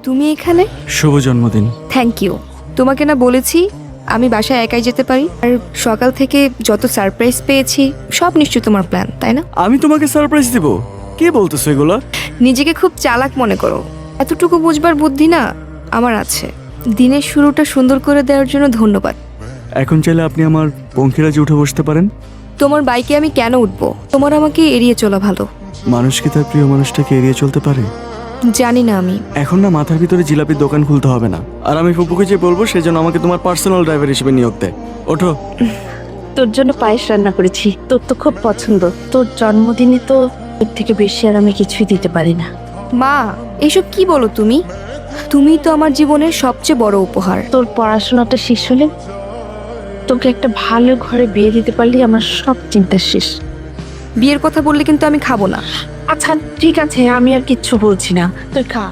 তুমি এখানে? শুভ জন্মদিন। Thank you. তোমাকে না বলেছি আমি বাসায় একাই যেতে পারি, আর সকাল থেকে যত সারপ্রাইজ পেয়েছি সব নিশ্চয়ই তোমার প্ল্যান, তাই না? আমি তোমাকে সারপ্রাইজ দিব? কে বলতেছো এগুলা? নিজেকে খুব চালাক মনে করো, এতটুকু বুঝবার বুদ্ধি না আমার আছে। দিনের শুরুটা সুন্দর করে দেওয়ার জন্য ধন্যবাদ। এখন চাইলে আপনি আমার পঙ্খিরাজে উঠে বসতে পারেন। তোমার বাইকে আমি কেন উঠবো? তোমার আমাকে এড়িয়ে চলা ভালো। মানুষ কি তার প্রিয় মানুষটাকে এড়িয়ে চলতে পারে? জানি না আমি। এখন না মাথার ভিতরে জিলাপির দোকান খুলতে হবে না, আর আমি ফুপুকে যে বলবো সেজন্য আমাকে তোমার পার্সোনাল ড্রাইভার হিসেবে নিয়োগ দেয়। ওঠো। তোর জন্য পায়েস রান্না করেছি, তোর তো খুব পছন্দ। তোর জন্মদিনে তো এর থেকে বেশি আর আমি কিছুই দিতে পারি না। মা, এসব কি বলো তুমি? তুমি তো আমার জীবনের সবচেয়ে বড় উপহার। তোর পড়াশোনাটা শেষ হলে তোকে একটা ভালো ঘরে বিয়ে দিতে পারলে আমার সব চিন্তা শেষ। বিয়ের কথা বললে কিন্তু আমি খাবো না। আচ্ছা ঠিক আছে, আমি আর কিচ্ছু বলছি না, তুই খা।